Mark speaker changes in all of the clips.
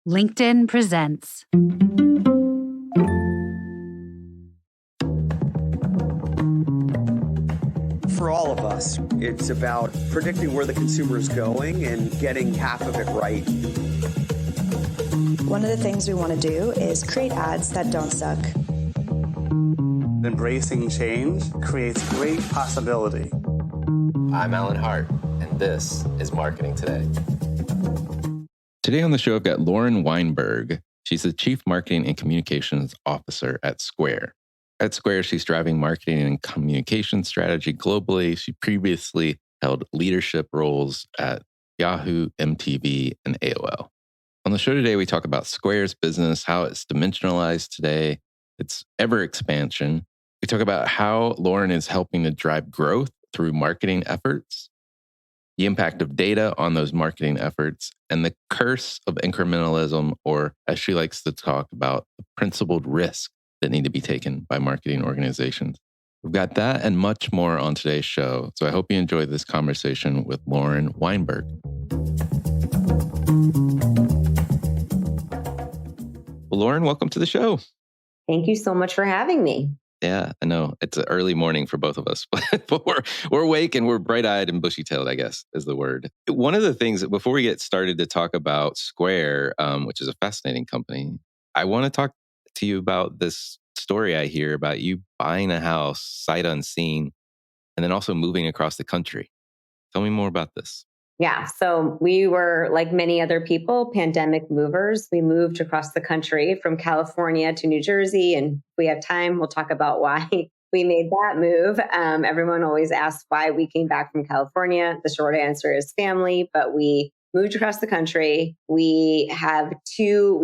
Speaker 1: LinkedIn presents.
Speaker 2: For all of us, it's about predicting where the consumer is going and getting half of it right.
Speaker 3: One of the things we want to do is create ads that don't suck.
Speaker 4: Embracing change creates great possibility.
Speaker 5: I'm Alan Hart, and this is Marketing Today.
Speaker 6: Today on the show, I've got Lauren Weinberg. She's the Chief Marketing and Communications Officer at Square. At Square, she's driving marketing and communication strategy globally. She previously held leadership roles at Yahoo, MTV, and AOL. On the show today, we talk about Square's business, how it's dimensionalized today, its ever expansion. We talk about how Lauren is helping to drive growth through marketing efforts, the impact of data on those marketing efforts, and the curse of incrementalism, or as she likes to talk about, the principled risks that need to be taken by marketing organizations. We've got that and much more on today's show. So I hope you enjoyed this conversation with Lauren Weinberg. Well, Lauren, welcome to the show.
Speaker 7: Thank you so much for having me.
Speaker 6: Yeah, I know. It's an early morning for both of us, but we're awake and we're bright-eyed and bushy-tailed, I guess, is the word. One of the things, before we get started to talk about Square, which is a fascinating company, I want to talk to you about this story I hear about you buying a house, sight unseen, and then also moving across the country. Tell me more about this.
Speaker 7: Yeah, so we were, like many other people, pandemic movers. We moved across the country from California to New Jersey. And if we have time, we'll talk about why we made that move. Everyone always asks why we came back from California. The short answer is family, but we moved across the country. We had two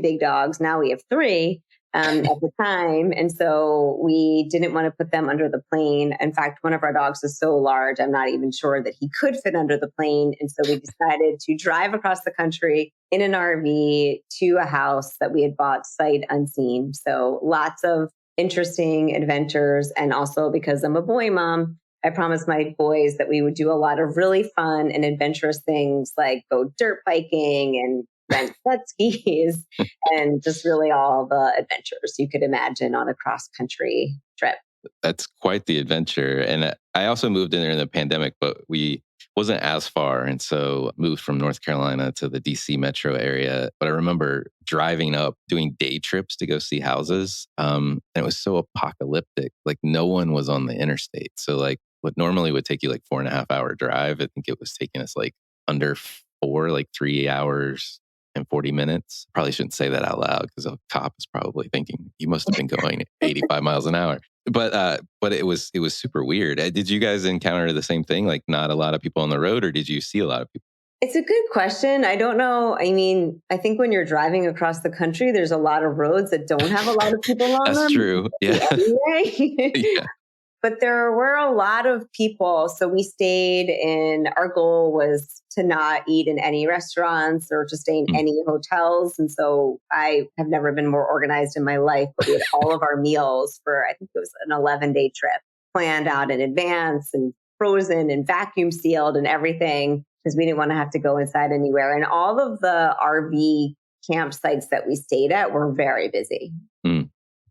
Speaker 7: big dogs. Now we have three. At the time. And so we didn't want to put them under the plane. In fact, one of our dogs is so large, I'm not even sure that he could fit under the plane. And so we decided to drive across the country in an RV to a house that we had bought sight unseen. So lots of interesting adventures. And also because I'm a boy mom, I promised my boys that we would do a lot of really fun and adventurous things like go dirt biking and rent jet skis and just really all the adventures you could imagine on a cross-country trip.
Speaker 6: That's quite the adventure. And I also moved in there in the pandemic, but we wasn't as far. And so moved from North Carolina to the DC metro area. But I remember driving up, doing day trips to go see houses. And it was so apocalyptic. Like no one was on the interstate. So like what normally would take you like 4.5 hour drive, I think it was taking us like under 4, like 3 hours and 40 minutes. Probably shouldn't say that out loud because a cop is probably thinking you must have been going 85 miles an hour. But it was super weird. Did you guys encounter the same thing? Like not a lot of people on the road, or did you see a lot of people?
Speaker 7: It's a good question. I don't know. I mean, I think when you're driving across the country, there's a lot of roads that don't have a lot of people on them.
Speaker 6: That's true. Yeah.
Speaker 7: Anyway.
Speaker 6: Yeah.
Speaker 7: But there were a lot of people. So we stayed in, our goal was to not eat in any restaurants or to stay in any hotels. And so I have never been more organized in my life, but we had all of our meals for, I think it was an 11-day trip planned out in advance and frozen and vacuum sealed and everything because we didn't want to have to go inside anywhere. And all of the RV campsites that we stayed at were very busy.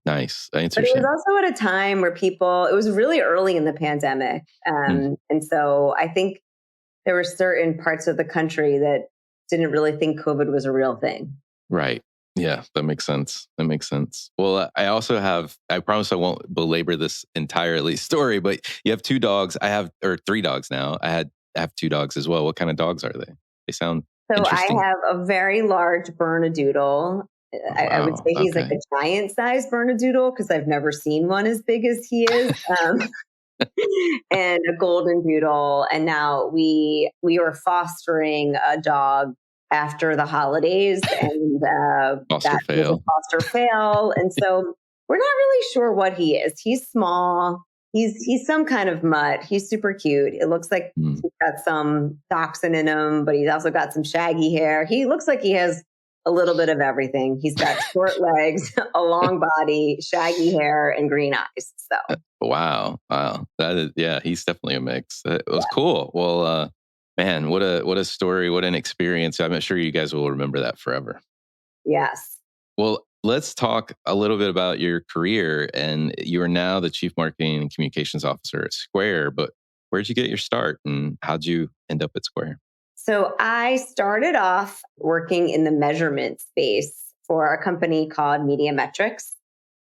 Speaker 6: Nice.
Speaker 7: But it was also at a time where it was really early in the pandemic. And so I think there were certain parts of the country that didn't really think COVID was a real thing.
Speaker 6: Right. Yeah, that makes sense. Well, I promise I won't belabor this entirely story, but you have 2 dogs. I have 3 dogs now. I have 2 dogs as well. What kind of dogs are they? They sound interesting.
Speaker 7: I have a very large Bernedoodle. I would say he's like a giant sized Bernedoodle because I've never seen one as big as he is. And a golden doodle. And now we are fostering a dog after the holidays and
Speaker 6: foster
Speaker 7: fail. And so we're not really sure what he is. He's small. He's some kind of mutt. He's super cute. It looks like he's got some dachshund in him, but he's also got some shaggy hair. He looks like he has a little bit of everything. He's got short legs, a long body, shaggy hair, and green eyes. So
Speaker 6: wow. That is, yeah, he's definitely a mix. It was cool. Well, man, what a story, what an experience. I'm sure you guys will remember that forever.
Speaker 7: Yes.
Speaker 6: Well, let's talk a little bit about your career. And you are now the Chief Marketing and Communications Officer at Square, but where'd you get your start and how'd you end up at Square?
Speaker 7: So I started off working in the measurement space for a company called Media Metrics.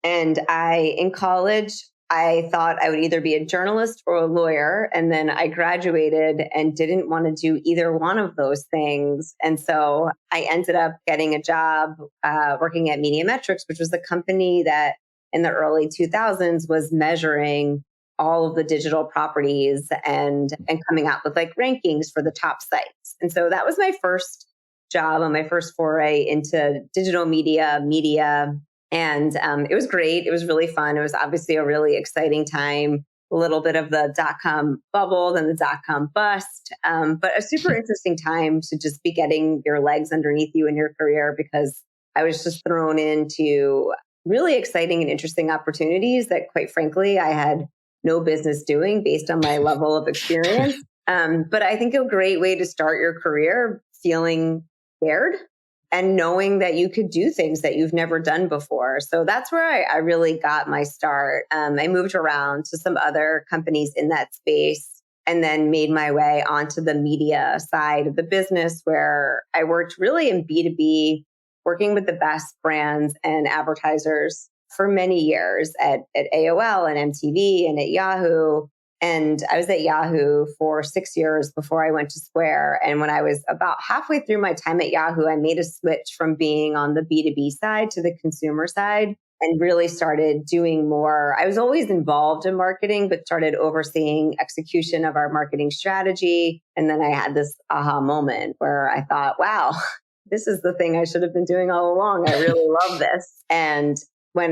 Speaker 7: And in college, I thought I would either be a journalist or a lawyer. And then I graduated and didn't want to do either one of those things. And so I ended up getting a job working at Media Metrics, which was the company that in the early 2000s was measuring all of the digital properties and coming out with like rankings for the top sites. And so that was my first job and my first foray into digital media. And it was great. It was really fun. It was obviously a really exciting time, a little bit of the dot-com bubble, then the dot-com bust, but a super interesting time to just be getting your legs underneath you in your career because I was just thrown into really exciting and interesting opportunities that, quite frankly, I had no business doing based on my level of experience. But I think a great way to start your career feeling scared and knowing that you could do things that you've never done before. So that's where I really got my start. I moved around to some other companies in that space and then made my way onto the media side of the business where I worked really in B2B, working with the best brands and advertisers for many years at AOL and MTV and at Yahoo. And I was at Yahoo for 6 years before I went to Square. And when I was about halfway through my time at Yahoo, I made a switch from being on the B2B side to the consumer side and really started doing more. I was always involved in marketing, but started overseeing execution of our marketing strategy. And then I had this aha moment where I thought, wow, this is the thing I should have been doing all along. I really love this. And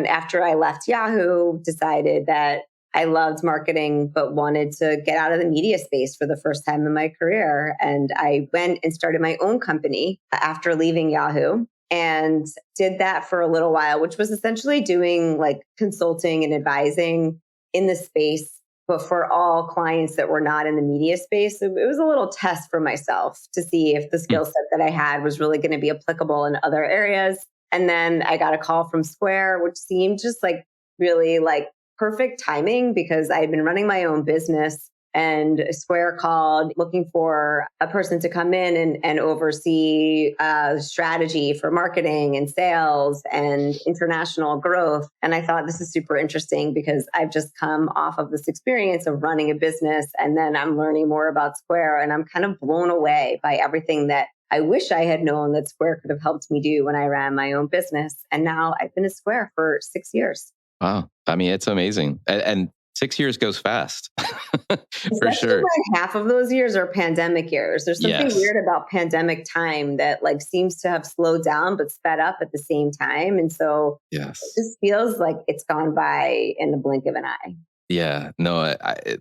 Speaker 7: after I left Yahoo, decided that I loved marketing, but wanted to get out of the media space for the first time in my career. And I went and started my own company after leaving Yahoo and did that for a little while, which was essentially doing like consulting and advising in the space, but for all clients that were not in the media space. It was a little test for myself to see if the skill set that I had was really going to be applicable in other areas. And then I got a call from Square, which seemed just like really like perfect timing because I had been running my own business and Square called looking for a person to come in and oversee strategy for marketing and sales and international growth. And I thought this is super interesting because I've just come off of this experience of running a business and then I'm learning more about Square and I'm kind of blown away by everything that I wish I had known that Square could have helped me do when I ran my own business. And now I've been at Square for 6 years.
Speaker 6: Wow. I mean, it's amazing. And 6 years goes fast. For
Speaker 7: Especially
Speaker 6: sure.
Speaker 7: when half of those years are pandemic years. There's something weird about pandemic time that like seems to have slowed down but sped up at the same time. And so it just feels like it's gone by in the blink of an eye.
Speaker 6: Yeah, no,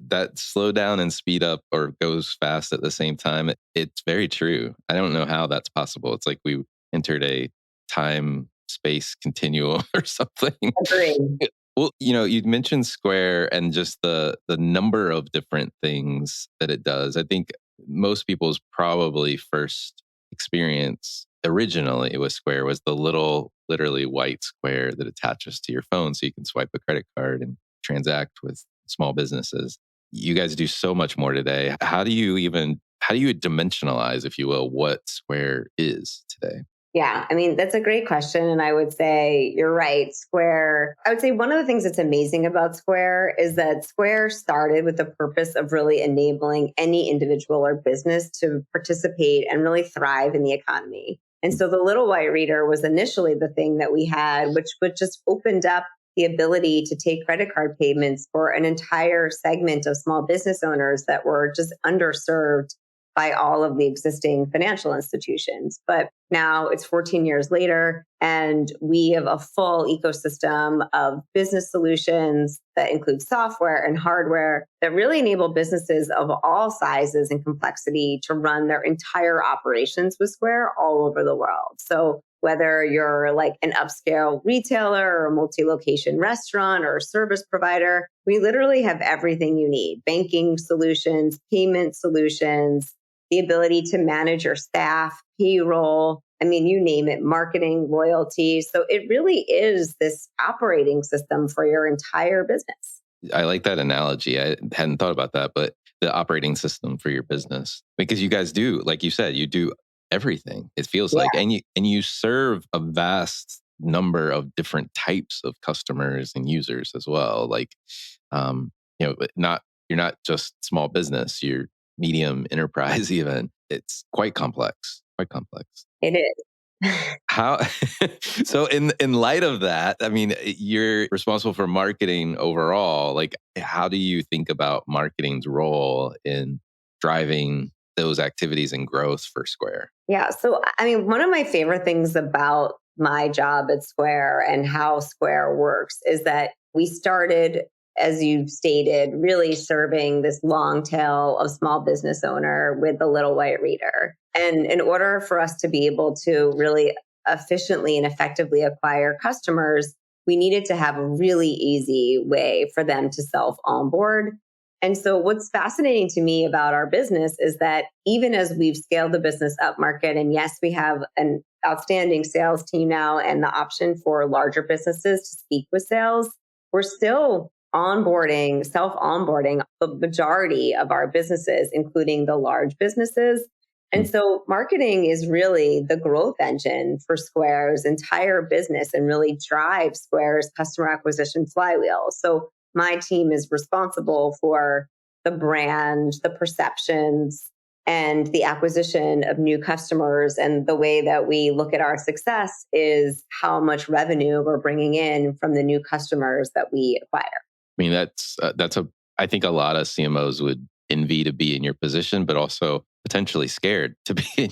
Speaker 6: that slow down and speed up or goes fast at the same time. It's very true. I don't know how that's possible. It's like we entered a time space continuum or something.
Speaker 7: Agreed.
Speaker 6: Well, you mentioned Square and just the number of different things that it does. I think most people's probably first experience originally with Square was the little, literally white square that attaches to your phone so you can swipe a credit card and transact with small businesses. You guys do so much more today. How do you dimensionalize, if you will, what Square is today?
Speaker 7: Yeah, I mean, that's a great question. And I would say you're right. Square, I would say one of the things that's amazing about Square is that Square started with the purpose of really enabling any individual or business to participate and really thrive in the economy. And so the little white reader was initially the thing that we had, which just opened up the ability to take credit card payments for an entire segment of small business owners that were just underserved by all of the existing financial institutions. But now it's 14 years later, and we have a full ecosystem of business solutions that include software and hardware that really enable businesses of all sizes and complexity to run their entire operations with Square all over the world. So whether you're like an upscale retailer or a multi-location restaurant or a service provider, we literally have everything you need: banking solutions, payment solutions, the ability to manage your staff, payroll, I mean, you name it, marketing, loyalty. So it really is this operating system for your entire business.
Speaker 6: I like that analogy. I hadn't thought about that, but the operating system for your business, because you guys do, like you said, you do everything. It feels
Speaker 7: Yeah.
Speaker 6: like, and you serve a vast number of different types of customers and users as well. Like, but you're not just small business. You're medium enterprise even. It's quite complex. Quite complex.
Speaker 7: It is.
Speaker 6: How so in light of that, I mean, you're responsible for marketing overall. Like, how do you think about marketing's role in driving those activities and growth for Square?
Speaker 7: Yeah. So, I mean, one of my favorite things about my job at Square and how Square works is that we started, as you stated, really serving this long tail of small business owner with the little white reader. And in order for us to be able to really efficiently and effectively acquire customers, we needed to have a really easy way for them to self onboard. And so what's fascinating to me about our business is that even as we've scaled the business up market, and yes, we have an outstanding sales team now and the option for larger businesses to speak with sales, we're still onboarding, self-onboarding the majority of our businesses, including the large businesses. And so marketing is really the growth engine for Square's entire business and really drives Square's customer acquisition flywheel. So my team is responsible for the brand, the perceptions, and the acquisition of new customers. And the way that we look at our success is how much revenue we're bringing in from the new customers that we acquire.
Speaker 6: I mean, I think a lot of CMOs would envy to be in your position, but also potentially scared to be in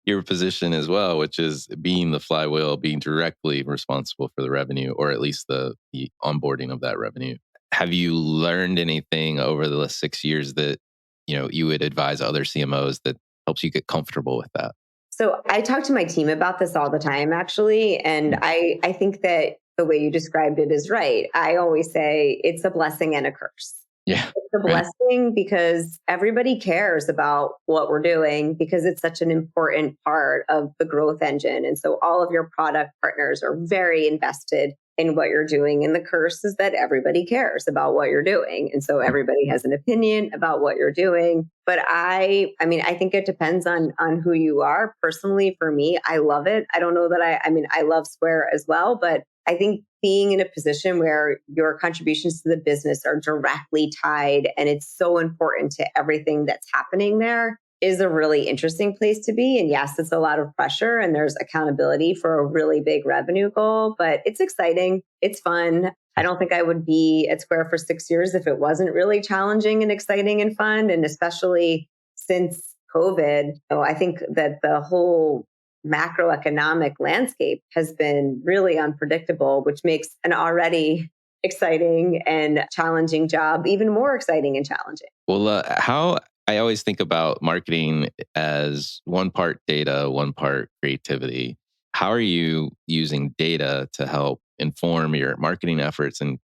Speaker 6: your position as well, which is being the flywheel, being directly responsible for the revenue, or at least the onboarding of that revenue. Have you learned anything over the last 6 years that you would advise other CMOs that helps you get comfortable with that?
Speaker 7: So I talk to my team about this all the time, actually. And I think that the way you described it is right. I always say it's a blessing and a curse.
Speaker 6: Yeah.
Speaker 7: It's a blessing because everybody cares about what we're doing because it's such an important part of the growth engine. And so all of your product partners are very invested in what you're doing. And the curse is that everybody cares about what you're doing. And so everybody has an opinion about what you're doing. But I think it depends on who you are. Personally, for me, I love it. I don't know that I love Square as well, but I think being in a position where your contributions to the business are directly tied and it's so important to everything that's happening there is a really interesting place to be. And yes, it's a lot of pressure and there's accountability for a really big revenue goal, but it's exciting. It's fun. I don't think I would be at Square for 6 years if it wasn't really challenging and exciting and fun. And especially since COVID, I think that the whole macroeconomic landscape has been really unpredictable, which makes an already exciting and challenging job even more exciting and challenging.
Speaker 6: Well, how I always think about marketing as one part data, one part creativity. How are you using data to help inform your marketing efforts and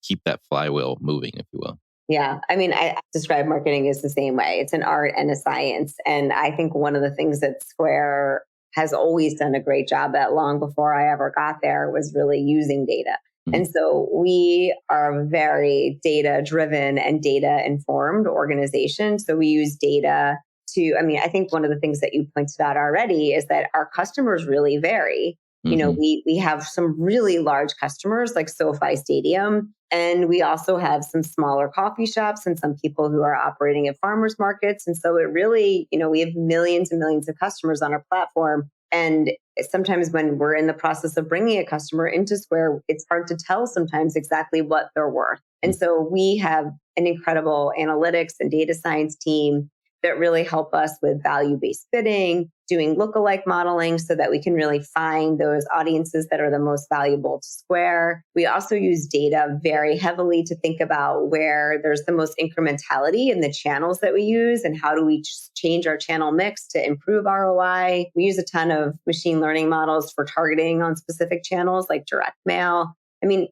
Speaker 6: keep that flywheel moving, if you will?
Speaker 7: Yeah. I mean, I describe marketing as the same way. It's an art and a science. And I think one of the things that Square has always done a great job at long before I ever got there was really using data. And so we are a very data driven and data informed organization. So we use data I think one of the things that you pointed out already is that our customers really vary. We have some really large customers like SoFi Stadium, and we also have some smaller coffee shops and some people who are operating at farmers markets. And so it really, we have millions and millions of customers on our platform. And sometimes when we're in the process of bringing a customer into Square, it's hard to tell sometimes exactly what they're worth. And so we have an incredible analytics and data science team that really help us with value-based bidding, doing lookalike modeling so that we can really find those audiences that are the most valuable to Square. We also use data very heavily to think about where there's the most incrementality in the channels that we use and how do we change our channel mix to improve ROI. We use a ton of machine learning models for targeting on specific channels like direct mail.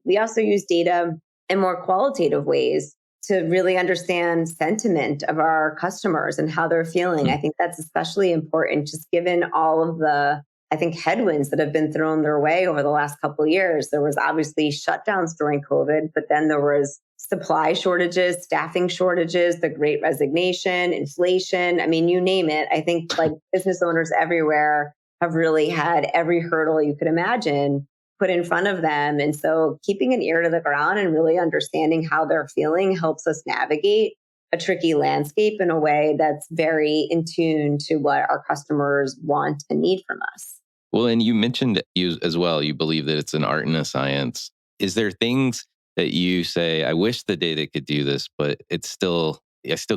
Speaker 7: We also use data in more qualitative ways to really understand sentiment of our customers and how they're feeling. I think that's especially important, just given all of the I think, headwinds that have been thrown their way over the last couple of years. There was obviously shutdowns during COVID, but then there was supply shortages, staffing shortages, the great resignation, inflation. I mean, you name it. I think like business owners everywhere have really had every hurdle you could imagine put in front of them. And so keeping an ear to the ground and really understanding how they're feeling helps us navigate a tricky landscape in a way that's very in tune to what our customers want and need from us.
Speaker 6: Well, and you mentioned you as well, you believe that it's an art and a science. Is there things that you say, I wish the data could do this, but I still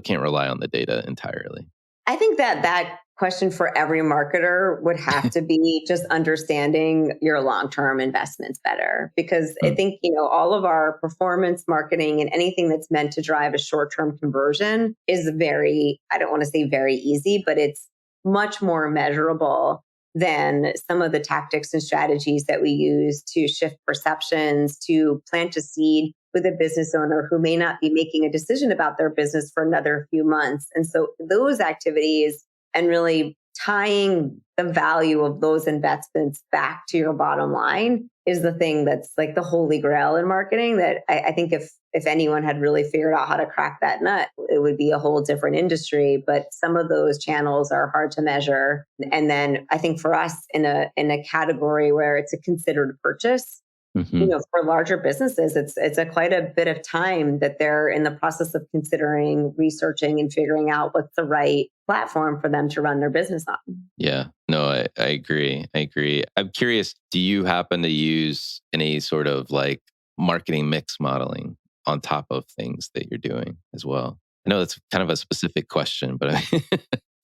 Speaker 6: can't rely on the data entirely?
Speaker 7: I think that question for every marketer would have to be just understanding your long-term investments better. Because I think, all of our performance marketing and anything that's meant to drive a short-term conversion is I don't want to say very easy, but it's much more measurable than some of the tactics and strategies that we use to shift perceptions, to plant a seed with a business owner who may not be making a decision about their business for another few months. And so those activities and really tying the value of those investments back to your bottom line is the thing that's like the holy grail in marketing that I think if anyone had really figured out how to crack that nut, it would be a whole different industry. But some of those channels are hard to measure. And then I think for us in a category where it's a considered purchase, for larger businesses, it's quite a bit of time that they're in the process of considering, researching, and figuring out what's the right platform for them to run their business on.
Speaker 6: Yeah, no, I agree. I'm curious, do you happen to use any sort of like marketing mix modeling on top of things that you're doing as well? I know that's kind of a specific question, but I'm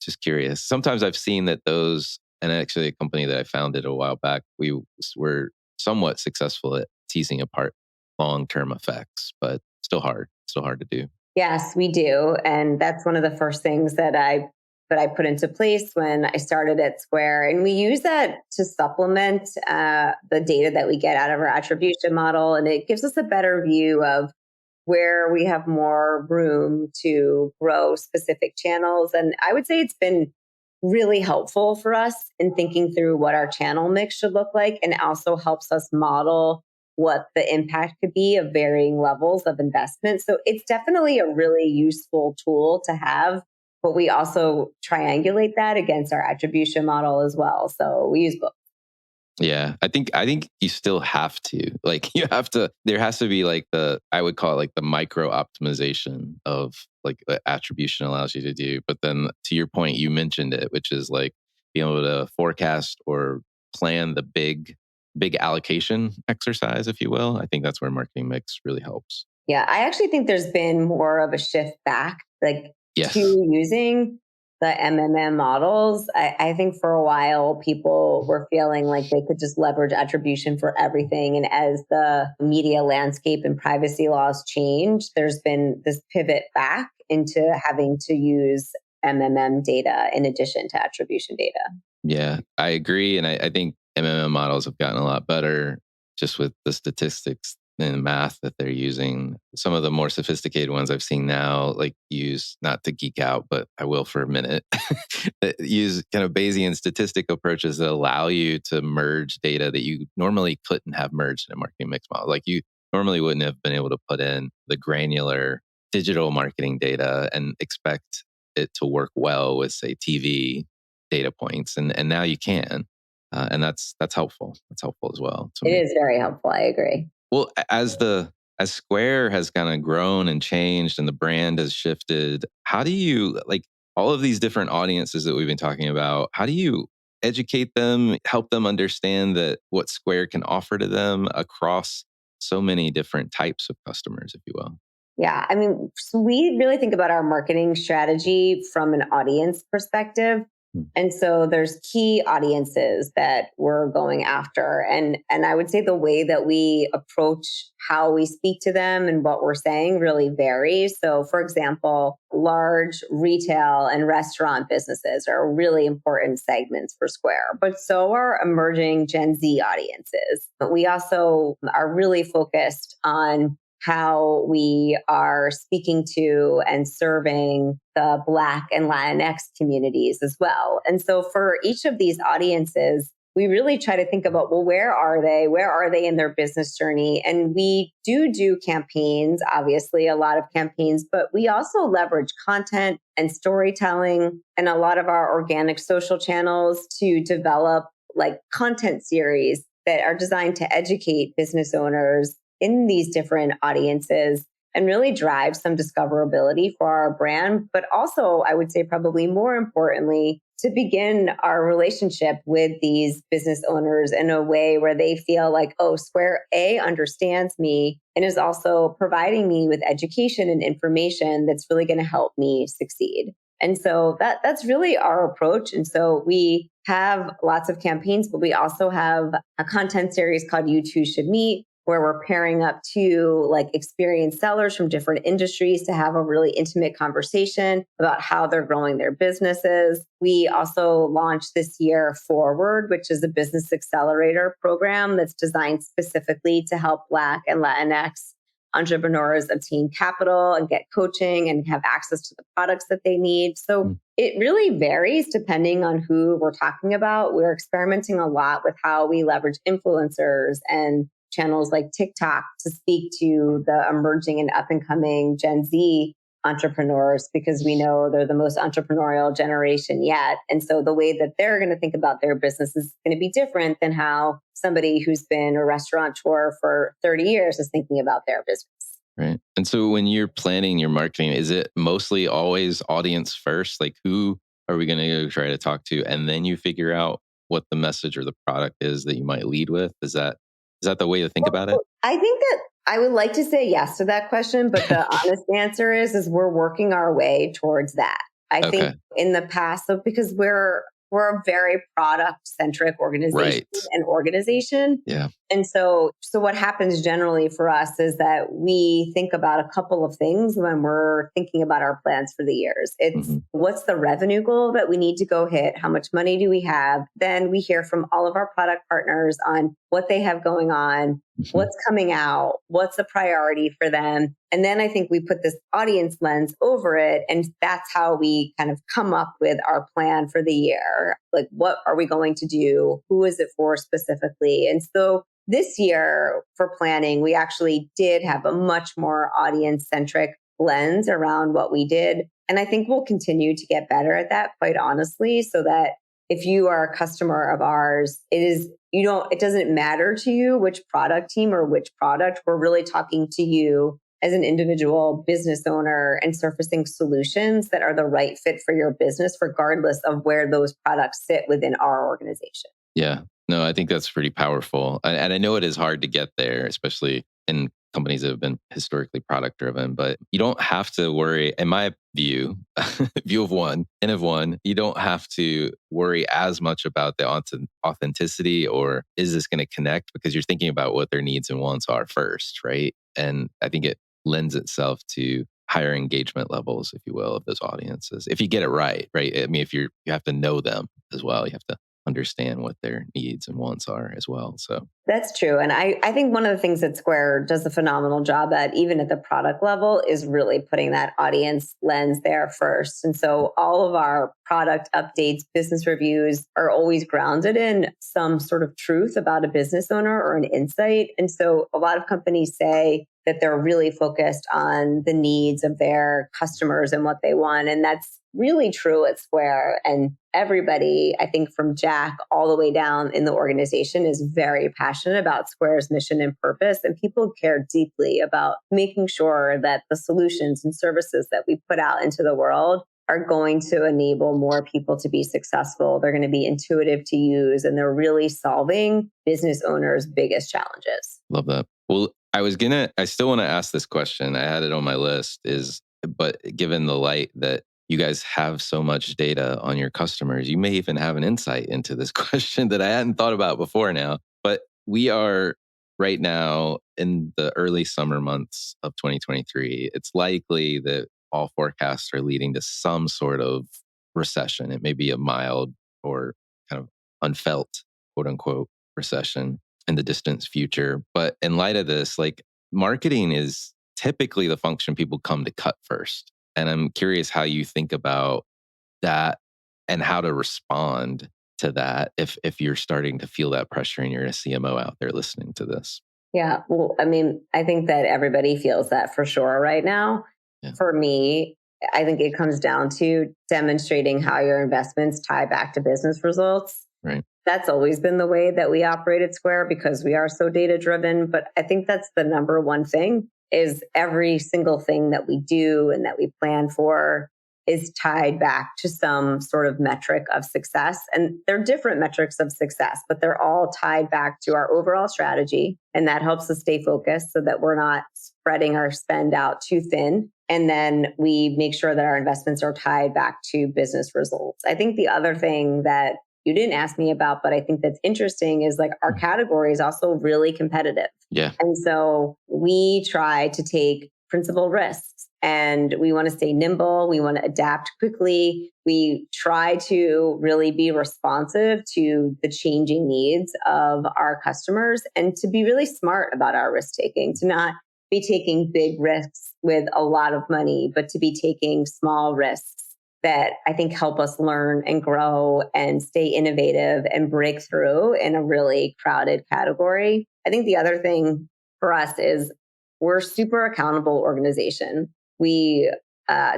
Speaker 6: just curious. Sometimes I've seen that those, and actually a company that I founded a while back, we were somewhat successful at teasing apart long-term effects, but still hard to do.
Speaker 7: Yes, we do. And that's one of the first things that I put into place when I started at Square. And we use that to supplement the data that we get out of our attribution model. And it gives us a better view of where we have more room to grow specific channels. And I would say it's been really helpful for us in thinking through what our channel mix should look like, and also helps us model what the impact could be of varying levels of investment. So it's definitely a really useful tool to have, but we also triangulate that against our attribution model as well. So we use both.
Speaker 6: Yeah, I think you still have to, there has to be I would call it like the micro optimization of like the attribution allows you to do. But then to your point, you mentioned it, which is like being able to forecast or plan the big allocation exercise, if you will. I think that's where marketing mix really helps.
Speaker 7: Yeah, I actually think there's been more of a shift back,
Speaker 6: Yes.
Speaker 7: to using the MMM models. I think for a while, people were feeling like they could just leverage attribution for everything. And as the media landscape and privacy laws change, there's been this pivot back into having to use MMM data in addition to attribution data.
Speaker 6: Yeah, I agree. And I think MMM models have gotten a lot better just with the statistics and math that they're using. Some of the more sophisticated ones I've seen now, use, not to geek out, but I will for a minute, that use kind of Bayesian statistic approaches that allow you to merge data that you normally couldn't have merged in a marketing mix model. Like you normally wouldn't have been able to put in the granular digital marketing data and expect it to work well with, say, TV data points. And now you can. And that's helpful. That's helpful as well.
Speaker 7: It is very helpful. I agree.
Speaker 6: Well, as Square has kind of grown and changed and the brand has shifted, how do you, all of these different audiences that we've been talking about, how do you educate them, help them understand that what Square can offer to them across so many different types of customers, if you will?
Speaker 7: Yeah, I mean, so we really think about our marketing strategy from an audience perspective. And so there's key audiences that we're going after. And I would say the way that we approach how we speak to them and what we're saying really varies. So for example, large retail and restaurant businesses are really important segments for Square, but so are emerging Gen Z audiences. But we also are really focused on how we are speaking to and serving the Black and Latinx communities as well. And so for each of these audiences, we really try to think about, well, where are they? Where are they in their business journey? And we do campaigns, obviously, a lot of campaigns, but we also leverage content and storytelling and a lot of our organic social channels to develop like content series that are designed to educate business owners in these different audiences and really drive some discoverability for our brand. But also, I would say probably more importantly, to begin our relationship with these business owners in a way where they feel like, oh, Square A understands me and is also providing me with education and information that's really going to help me succeed. And so that's really our approach. And so we have lots of campaigns, but we also have a content series called You Two Should Meet, where we're pairing up two like experienced sellers from different industries to have a really intimate conversation about how they're growing their businesses. We also launched this year Forward, which is a business accelerator program that's designed specifically to help Black and Latinx entrepreneurs obtain capital and get coaching and have access to the products that they need. So it really varies depending on who we're talking about. We're experimenting a lot with how we leverage influencers and channels like TikTok to speak to the emerging and up and coming Gen Z entrepreneurs, because we know they're the most entrepreneurial generation yet. And so the way that they're going to think about their business is going to be different than how somebody who's been a restaurateur for 30 years is thinking about their business.
Speaker 6: Right. And so when you're planning your marketing, is it mostly always audience first? Like who are we going to try to talk to? And then you figure out what the message or the product is that you might lead with? Is that the way to think about it?
Speaker 7: I think that I would like to say yes to that question, but the honest answer is we're working our way towards that. I think in the past, so because we're a very product centric organization and organization.
Speaker 6: Yeah.
Speaker 7: And so what happens generally for us is that we think about a couple of things when we're thinking about our plans for the years. It's what's the revenue goal that we need to go hit? How much money do we have? Then we hear from all of our product partners on what they have going on, what's coming out, what's a priority for them. And then I think we put this audience lens over it. And that's how we kind of come up with our plan for the year. Like, what are we going to do? Who is it for specifically? And so this year for planning, we actually did have a much more audience-centric lens around what we did. And I think we'll continue to get better at that, quite honestly, so that if you are a customer of ours, it doesn't matter to you which product team or which product. We're really talking to you as an individual business owner and surfacing solutions that are the right fit for your business, regardless of where those products sit within our organization.
Speaker 6: Yeah. No, I think that's pretty powerful. And I know it is hard to get there, especially in companies that have been historically product driven, but you don't have to worry, in my view, view of one, N of one, you don't have to worry as much about the authenticity or is this going to connect, because you're thinking about what their needs and wants are first, right? And I think it lends itself to higher engagement levels, if you will, of those audiences. If you get it right? I mean, you have to know them as well. You have to understand what their needs and wants are as well. So
Speaker 7: that's true. And I think one of the things that Square does a phenomenal job at, even at the product level, is really putting that audience lens there first. And so all of our product updates, business reviews are always grounded in some sort of truth about a business owner or an insight. And so a lot of companies say that they're really focused on the needs of their customers and what they want. And that's really true at Square. And everybody, I think from Jack all the way down in the organization, is very passionate about Square's mission and purpose. And people care deeply about making sure that the solutions and services that we put out into the world are going to enable more people to be successful. They're going to be intuitive to use, and they're really solving business owners' biggest challenges.
Speaker 6: Love that. Well, I still want to ask this question. I had it on my list but given the light that you guys have so much data on your customers, you may even have an insight into this question that I hadn't thought about before now. But we are right now in the early summer months of 2023. It's likely that all forecasts are leading to some sort of recession. It may be a mild or kind of unfelt, quote unquote, recession in the distant future. But in light of this, like, marketing is typically the function people come to cut first. And I'm curious how you think about that and how to respond to that if you're starting to feel that pressure and you're a CMO out there listening to this?
Speaker 7: Yeah. Well, I mean, I think that everybody feels that for sure right now.
Speaker 6: Yeah.
Speaker 7: For me, I think it comes down to demonstrating how your investments tie back to business results.
Speaker 6: Right.
Speaker 7: That's always been the way that we operate at Square because we are so data driven. But I think that's the number one thing is every single thing that we do and that we plan for is tied back to some sort of metric of success. And they're different metrics of success, but they're all tied back to our overall strategy. And that helps us stay focused so that we're not spreading our spend out too thin. And then we make sure that our investments are tied back to business results. I think the other thing that you didn't ask me about, but I think that's interesting is like our category is also really competitive.
Speaker 6: Yeah.
Speaker 7: And so we try to take principal risks and we want to stay nimble. We want to adapt quickly. We try to really be responsive to the changing needs of our customers and to be really smart about our risk taking, to not be taking big risks with a lot of money, but to be taking small risks that I think help us learn and grow and stay innovative and break through in a really crowded category. I think the other thing for us is we're a super accountable organization. We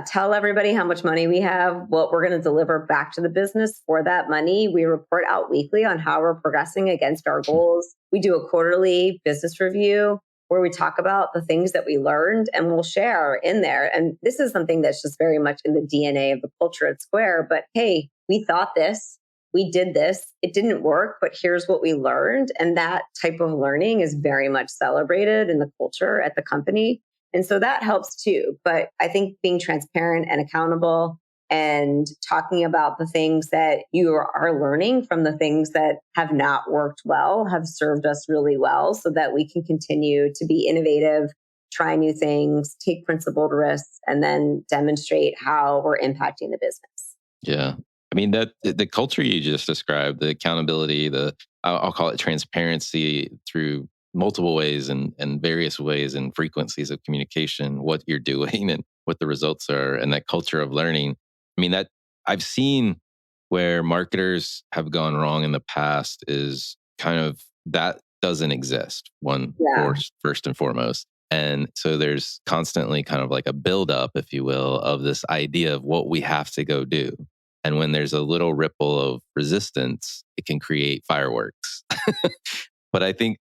Speaker 7: tell everybody how much money we have, what we're going to deliver back to the business for that money. We report out weekly on how we're progressing against our goals. We do a quarterly business review where we talk about the things that we learned and we'll share in there. And this is something that's just very much in the DNA of the culture at Square. But hey, we thought this, we did this, it didn't work, but here's what we learned. And that type of learning is very much celebrated in the culture at the company. And so that helps too. But I think being transparent and accountable and talking about the things that you are learning from the things that have not worked well have served us really well so that we can continue to be innovative, try new things, take principled risks, and then demonstrate how we're impacting the business.
Speaker 6: Yeah. I mean, that the culture you just described, the accountability, I'll call it transparency through multiple ways and various ways and frequencies of communication, what you're doing and what the results are, and that culture of learning. I mean, that I've seen where marketers have gone wrong in the past is kind of that doesn't exist, first and foremost. And so there's constantly kind of like a buildup, if you will, of this idea of what we have to go do. And when there's a little ripple of resistance, it can create fireworks. But I think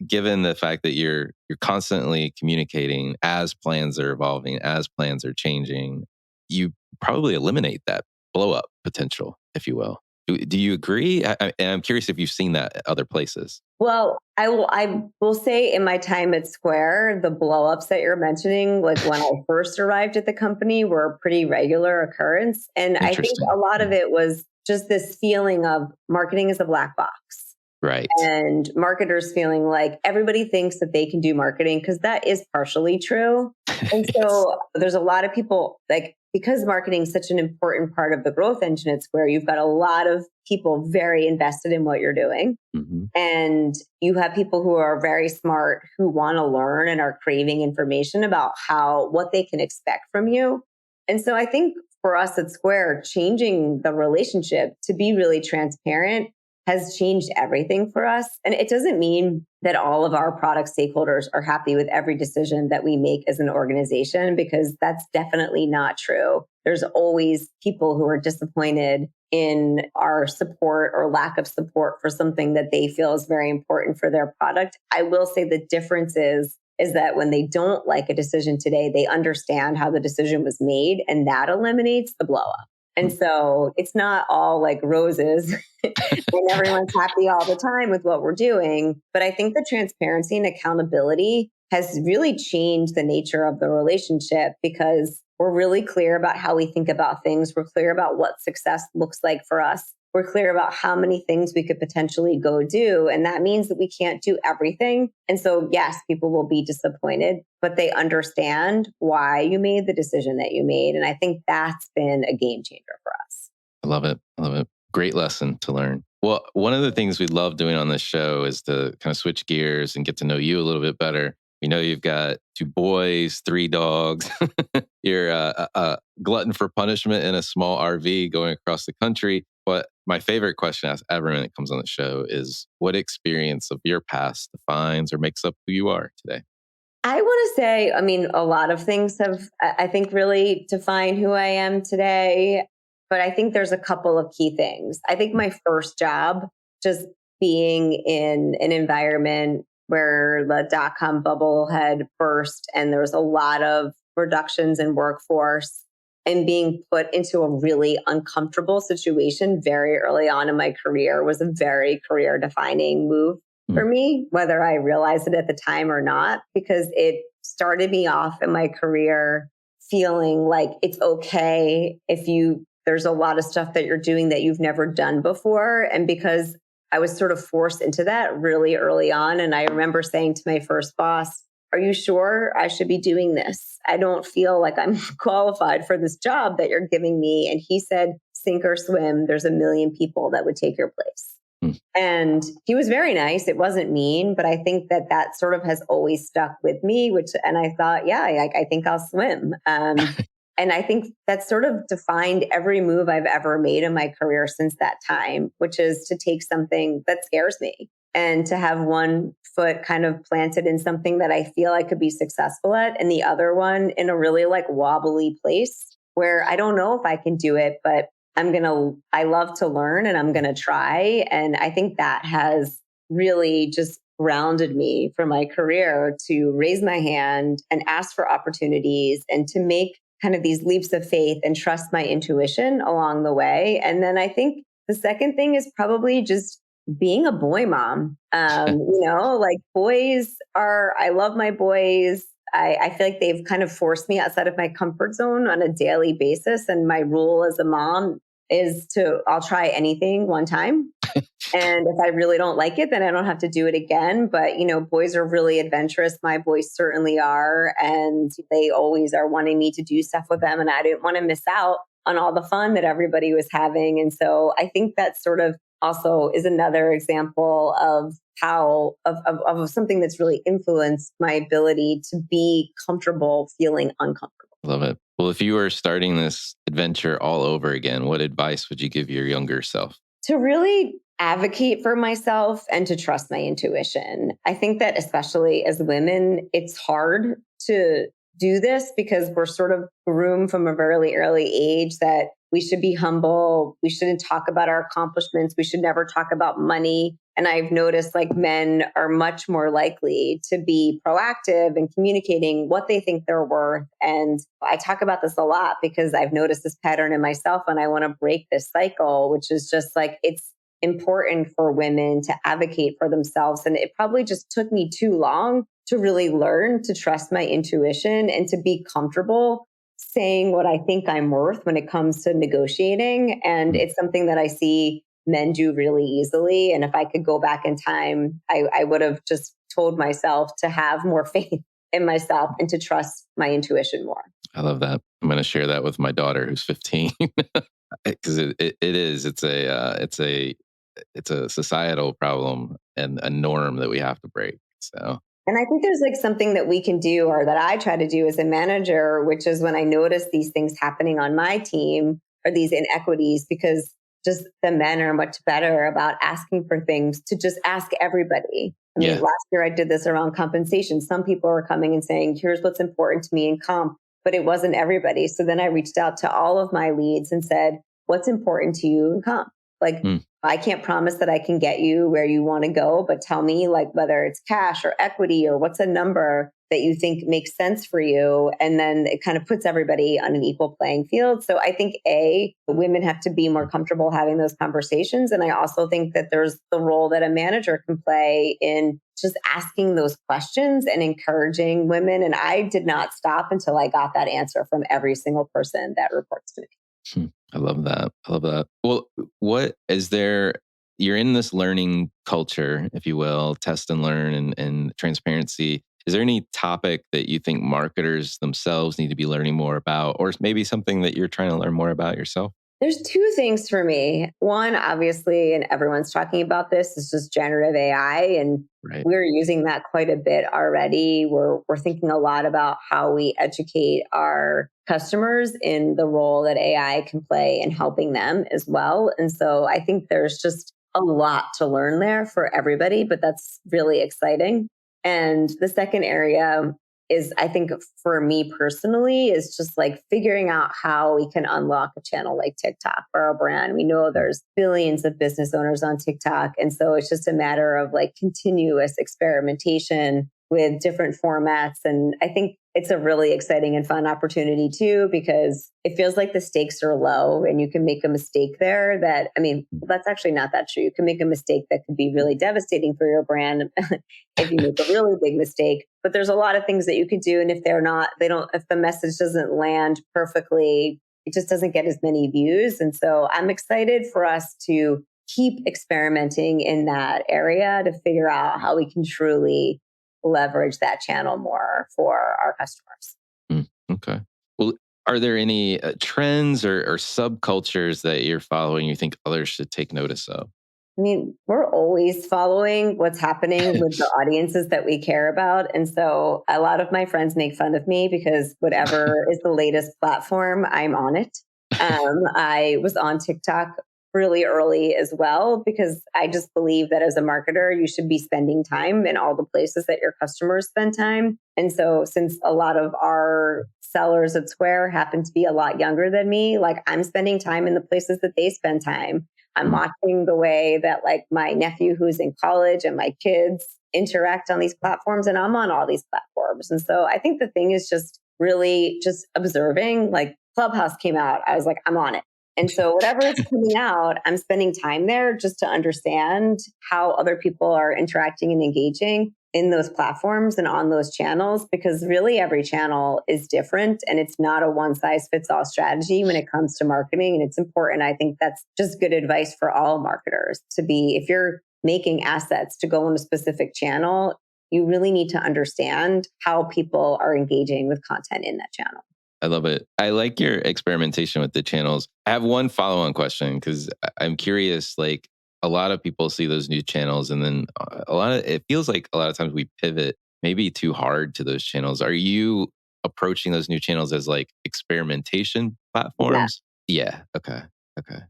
Speaker 6: given the fact that you're constantly communicating as plans are evolving, as plans are changing, you probably eliminate that blow up potential, if you will. Do you agree? I'm curious if you've seen that at other places.
Speaker 7: Well, I will say in my time at Square, the blowups that you're mentioning, like when I first arrived at the company, were a pretty regular occurrence. And I think a lot of it was just this feeling of marketing is a black box.
Speaker 6: Right.
Speaker 7: And marketers feeling like everybody thinks that they can do marketing because that is partially true. And so there's a lot of people like, because marketing is such an important part of the growth engine at Square, you've got a lot of people very invested in what you're doing. Mm-hmm. And you have people who are very smart, who want to learn and are craving information about what they can expect from you. And so I think for us at Square, changing the relationship to be really transparent has changed everything for us. And it doesn't mean that all of our product stakeholders are happy with every decision that we make as an organization, because that's definitely not true. There's always people who are disappointed in our support or lack of support for something that they feel is very important for their product. I will say the difference is that when they don't like a decision today, they understand how the decision was made, and that eliminates the blow up. And so it's not all like roses and everyone's happy all the time with what we're doing. But I think the transparency and accountability has really changed the nature of the relationship, because we're really clear about how we think about things. We're clear about what success looks like for us. We're clear about how many things we could potentially go do. And that means that we can't do everything. And so, yes, people will be disappointed, but they understand why you made the decision that you made. And I think that's been a game changer for us.
Speaker 6: I love it. I love it. Great lesson to learn. Well, one of the things we love doing on this show is to kind of switch gears and get to know you a little bit better. We know you've got 2 boys, 3 dogs. You're a glutton for punishment in a small RV going across the country. But My favorite question I ask everyone that comes on the show is, what experience of your past defines or makes up who you are today?
Speaker 7: I want to say, I mean, a lot of things have, I think, really defined who I am today. But I think there's a couple of key things. I think my first job, just being in an environment where the dot-com bubble had burst and there was a lot of reductions in workforce and being put into a really uncomfortable situation very early on in my career was a very career defining move for me, whether I realized it at the time or not, because it started me off in my career feeling like it's okay if there's a lot of stuff that you're doing that you've never done before. And because I was sort of forced into that really early on. And I remember saying to my first boss, are you sure I should be doing this? I don't feel like I'm qualified for this job that you're giving me. And he said, sink or swim, there's a million people that would take your place. And he was very nice. It wasn't mean, but I think that sort of has always stuck with me, and I thought, yeah, I think I'll swim. And I think that sort of defined every move I've ever made in my career since that time, which is to take something that scares me and to have one foot kind of planted in something that I feel I could be successful at, and the other one in a really like wobbly place where I don't know if I can do it, but I love to learn and I'm going to try. And I think that has really just grounded me for my career to raise my hand and ask for opportunities and to make kind of these leaps of faith and trust my intuition along the way. And then I think the second thing is probably just being a boy mom. Like I love my boys. I feel like they've kind of forced me outside of my comfort zone on a daily basis. And my rule as a mom is I'll try anything one time. And if I really don't like it, then I don't have to do it again. But, boys are really adventurous. My boys certainly are. And they always are wanting me to do stuff with them. And I didn't want to miss out on all the fun that everybody was having. And so I think that sort of also is another example of how of something that's really influenced my ability to be comfortable feeling uncomfortable.
Speaker 6: Love it. Well, if you were starting this adventure all over again, what advice would you give your younger self?
Speaker 7: To really advocate for myself and to trust my intuition. I think that especially as women, it's hard to do this because we're sort of groomed from a very early age that we should be humble. We shouldn't talk about our accomplishments. We should never talk about money. And I've noticed like men are much more likely to be proactive in communicating what they think they're worth. And I talk about this a lot because I've noticed this pattern in myself and I want to break this cycle, which is just like, it's important for women to advocate for themselves. And it probably just took me too long to really learn to trust my intuition and to be comfortable saying what I think I'm worth when it comes to negotiating. And it's something that I see men do really easily. And if I could go back in time, I would have just told myself to have more faith in myself and to trust my intuition more.
Speaker 6: I love that. I'm going to share that with my daughter who's 15 because it's a societal problem and a norm that we have to break. So.
Speaker 7: And I think there's like something that we can do or that I try to do as a manager, which is when I notice these things happening on my team or these inequities, because just the men are much better about asking for things to just ask everybody. I mean, last year I did this around compensation. Some people were coming and saying, here's what's important to me in comp, but it wasn't everybody. So then I reached out to all of my leads and said, what's important to you in comp? Like, I can't promise that I can get you where you want to go, but tell me like whether it's cash or equity or what's a number that you think makes sense for you. And then it kind of puts everybody on an equal playing field. So I think women have to be more comfortable having those conversations. And I also think that there's the role that a manager can play in just asking those questions and encouraging women. And I did not stop until I got that answer from every single person that reports to me.
Speaker 6: I love that. Well, what is there? You're in this learning culture, if you will, test and learn and transparency. Is there any topic that you think marketers themselves need to be learning more about, or maybe something that you're trying to learn more about yourself?
Speaker 7: There's two things for me. One, obviously, and everyone's talking about this, is just generative AI. And
Speaker 6: Right.
Speaker 7: we're using that quite a bit already. We're thinking a lot about how we educate our customers in the role that AI can play in helping them as well. And so I think there's just a lot to learn there for everybody, but that's really exciting. And the second area is, I think for me personally, is just like figuring out how we can unlock a channel like TikTok for our brand. We know there's billions of business owners on TikTok. And so it's just a matter of like continuous experimentation with different formats. And I think it's a really exciting and fun opportunity too, because it feels like the stakes are low and you can make a mistake there that, I mean, that's actually not that true. You can make a mistake that could be really devastating for your brand if you make a really big mistake. But there's a lot of things that you could do. And if if the message doesn't land perfectly, it just doesn't get as many views. And so I'm excited for us to keep experimenting in that area to figure out how we can truly leverage that channel more for our customers.
Speaker 6: Okay. Well, are there any trends or subcultures that you're following you think others should take notice of?
Speaker 7: I mean, we're always following what's happening with the audiences that we care about. And so a lot of my friends make fun of me because whatever is the latest platform, I'm on it. I was on TikTok really early as well, because I just believe that as a marketer, you should be spending time in all the places that your customers spend time. And so since a lot of our sellers at Square happen to be a lot younger than me, like I'm spending time in the places that they spend time. I'm watching the way that like my nephew who's in college and my kids interact on these platforms, and I'm on all these platforms. And so I think the thing is just really just observing. Like Clubhouse came out, I was like, I'm on it. And so whatever is coming out, I'm spending time there just to understand how other people are interacting and engaging in those platforms and on those channels, because really every channel is different and it's not a one size fits all strategy when it comes to marketing. And it's important. I think that's just good advice for all marketers to be, if you're making assets to go on a specific channel, you really need to understand how people are engaging with content in that channel.
Speaker 6: I love it. I like your experimentation with the channels. I have one follow-on question because I'm curious, like a lot of people see those new channels and then it feels like a lot of times we pivot maybe too hard to those channels. Are you approaching those new channels as like experimentation platforms? Yeah. Okay. Okay.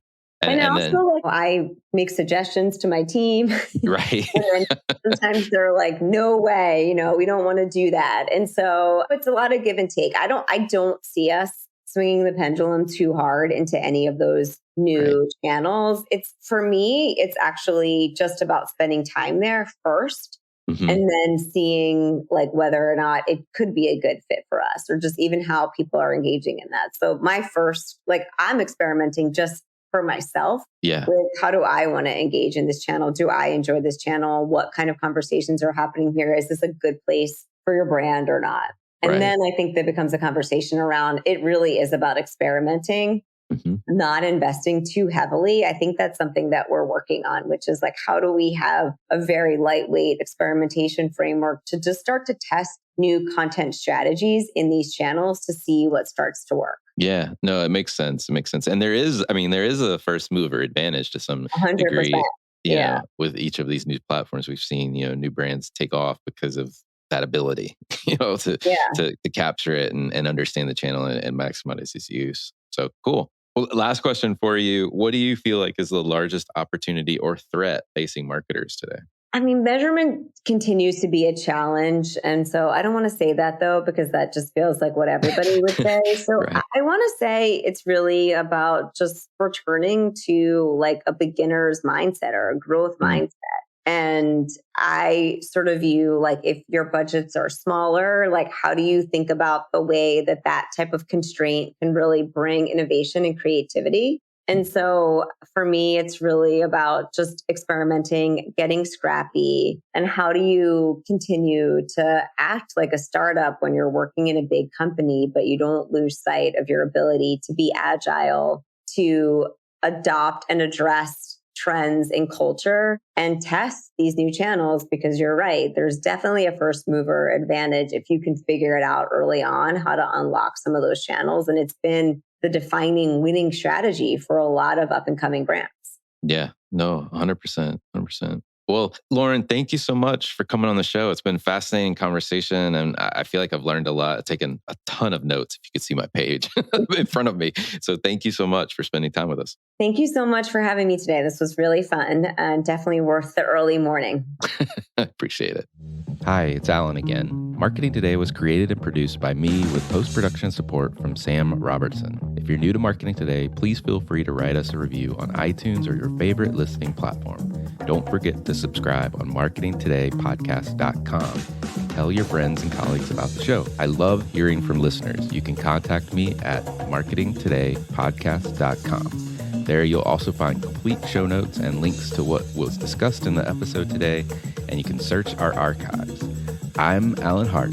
Speaker 7: And
Speaker 6: And
Speaker 7: also,
Speaker 6: then,
Speaker 7: like, I make suggestions to my team.
Speaker 6: right.
Speaker 7: And then sometimes they're like, no way, we don't want to do that. And so it's a lot of give and take. I don't see us swinging the pendulum too hard into any of those new channels. For me, it's actually just about spending time there first.
Speaker 6: Mm-hmm.
Speaker 7: And then seeing like whether or not it could be a good fit for us, or just even how people are engaging in that. So my first, like I'm experimenting just for myself.
Speaker 6: Yeah.
Speaker 7: With how do I want to engage in this channel? Do I enjoy this channel? What kind of conversations are happening here? Is this a good place for your brand or not? And then I think that becomes a conversation around, it really is about experimenting, not investing too heavily. I think that's something that we're working on, which is like, how do we have a very lightweight experimentation framework to just start to test new content strategies in these channels to see what starts to work?
Speaker 6: Yeah, no, it makes sense. It makes sense. And there is a first mover advantage to some
Speaker 7: 100%.
Speaker 6: degree.
Speaker 7: Yeah.
Speaker 6: With each of these new platforms, we've seen, new brands take off because of that ability, to capture it and understand the channel and maximize its use. So cool. Well, last question for you. What do you feel like is the largest opportunity or threat facing marketers today?
Speaker 7: I mean, measurement continues to be a challenge. And so I don't want to say that though, because that just feels like what everybody would say. So I want to say it's really about just returning to like a beginner's mindset or a growth mindset. And I sort of view like if your budgets are smaller, like how do you think about the way that type of constraint can really bring innovation and creativity? And so for me, it's really about just experimenting, getting scrappy, and how do you continue to act like a startup when you're working in a big company, but you don't lose sight of your ability to be agile, to adopt and address trends in culture and test these new channels, because you're right. There's definitely a first mover advantage if you can figure it out early on how to unlock some of those channels. And it's been the defining winning strategy for a lot of up and coming brands.
Speaker 6: Yeah, no, 100%, 100%. Well, Lauren, thank you so much for coming on the show. It's been a fascinating conversation, and I feel like I've learned a lot. I've taken a ton of notes, if you could see my page in front of me. So thank you so much for spending time with us.
Speaker 7: Thank you so much for having me today. This was really fun and definitely worth the early morning.
Speaker 6: I appreciate it. Hi, it's Alan again. Marketing Today was created and produced by me with post-production support from Sam Robertson. If you're new to Marketing Today, please feel free to write us a review on iTunes or your favorite listening platform. Don't forget to subscribe on marketingtodaypodcast.com. Tell your friends and colleagues about the show. I love hearing from listeners. You can contact me at marketingtodaypodcast.com. There you'll also find complete show notes and links to what was discussed in the episode today, and you can search our archives. I'm Alan Hart.